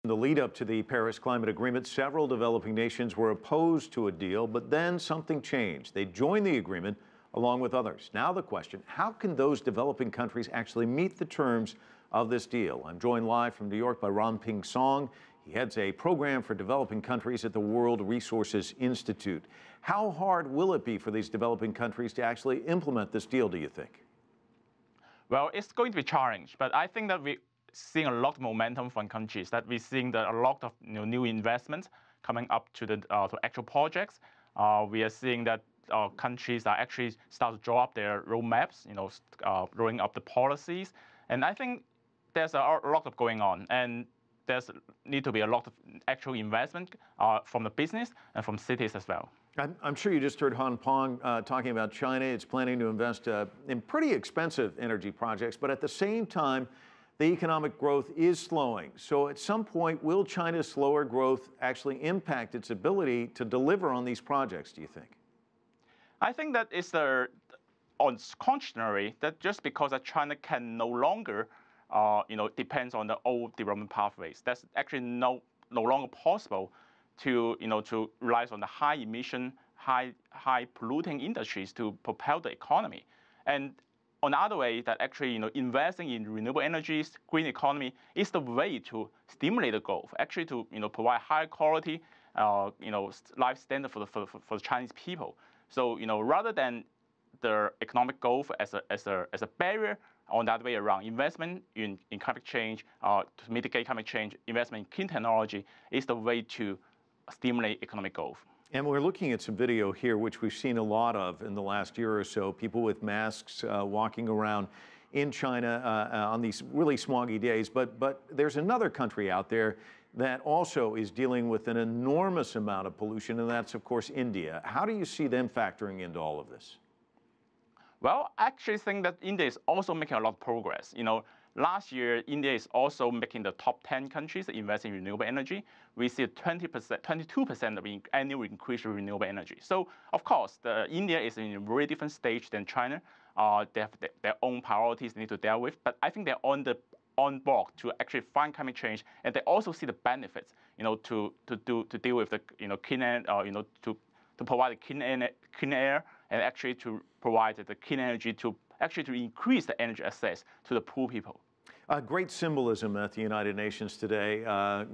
In the lead up to the Paris Climate Agreement, several developing nations were opposed to a deal, but then something changed. They joined the agreement along with others. Now the question, how can those developing countries actually meet the terms of this deal? I'm joined live from New York by Ranping Song. He heads a program for developing countries at the World Resources Institute. How hard will it be for these developing countries to actually implement this deal, do you think? Well, it's going to be challenging, but I think that we're seeing a lot of momentum from countries, that we're seeing a lot of new investments coming up to the to actual projects. We are seeing that countries are actually start to draw up their roadmaps, drawing up the policies, and I think there's a lot of going on, and there's need to be a lot of actual investment from the business and from cities as well. I'm sure you just heard Han Peng talking about China. It's planning to invest in pretty expensive energy projects, but at the same time, the economic growth is slowing. So at some point, will China's slower growth actually impact its ability to deliver on these projects, do you think? I think that it's on contrary, that just because that China can no longer depends on the old development pathways, that's actually no longer possible to to rely on the high emission, high polluting industries to propel the economy. And on the other way, that actually investing in renewable energies, green economy is the way to stimulate the growth, actually to provide high quality life standard for the Chinese people. So rather than the economic growth as a barrier, on that way around, investment in climate change to mitigate climate change, investment in clean technology is the way to stimulate economic growth. And we're looking at some video here, which we've seen a lot of in the last year or so, people with masks walking around in China on these really smoggy days. But there's another country out there that also is dealing with an enormous amount of pollution, and that's, of course, India. How do you see them factoring into all of this? Well, I actually think that India is also making a lot of progress. Last year, India is also making the top 10 countries that invest in renewable energy. We see a 22% of annual increase in renewable energy. So, of course, India is in a very different stage than China. They have their own priorities they need to deal with. But I think they're on board to actually find climate change, and they also see the benefits, to deal with the clean air, to provide the clean air, and actually to provide the clean energy to increase the energy access to the poor people. Great symbolism at the United Nations today.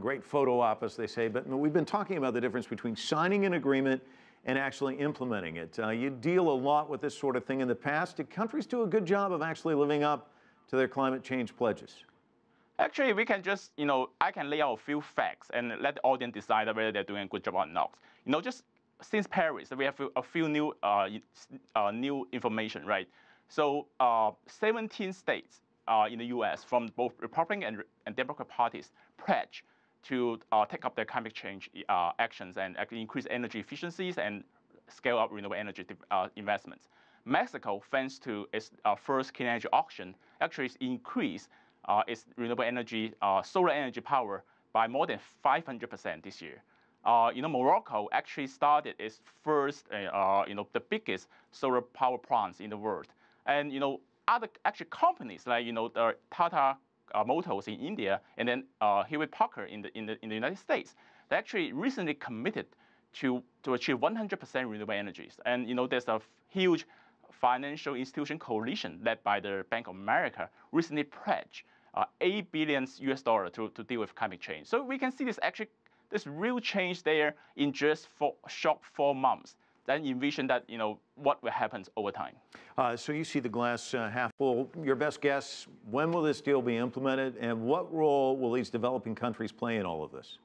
Great photo op, as they say. But we've been talking about the difference between signing an agreement and actually implementing it. You deal a lot with this sort of thing in the past. Did countries do a good job of actually living up to their climate change pledges? Actually, we can just, I can lay out a few facts and let the audience decide whether they're doing a good job or not. Just since Paris, we have a few new information, right? So 17 states in the U.S. from both Republican and Democrat parties pledge to take up their climate change actions and actually increase energy efficiencies and scale up renewable energy investments. Mexico, thanks to its first clean energy auction, actually increased its renewable energy, solar energy power by more than 500% this year. Morocco actually started its first, the biggest solar power plants in the world. And other actually companies like the Tata Motors in India, and then Hewlett Packard in the United States, they actually recently committed to achieve 100% renewable energies. And there's a huge financial institution coalition led by the Bank of America recently pledged $8 billion to deal with climate change. So we can see this real change there in just short 4 months. Then envision that what will happen over time. So you see the glass half full. Your best guess, when will this deal be implemented, and what role will these developing countries play in all of this?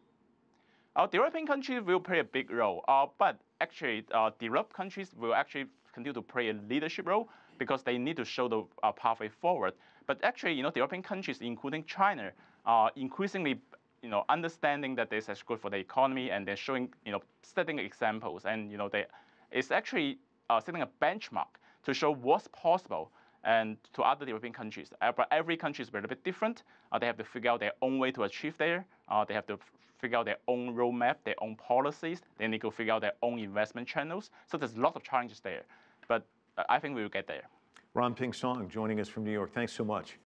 Developing countries will play a big role, but actually developed countries will actually continue to play a leadership role because they need to show the pathway forward. But actually, developing countries, including China, increasingly understanding that this is good for the economy, and they're showing, setting examples, and it's actually setting a benchmark to show what's possible and to other developing countries. But every country is a little bit different. They have to figure out their own way to achieve there. They have to figure out their own roadmap, their own policies. They need to figure out their own investment channels. So there's a lot of challenges there. But I think we will get there. Ranping Song joining us from New York. Thanks so much.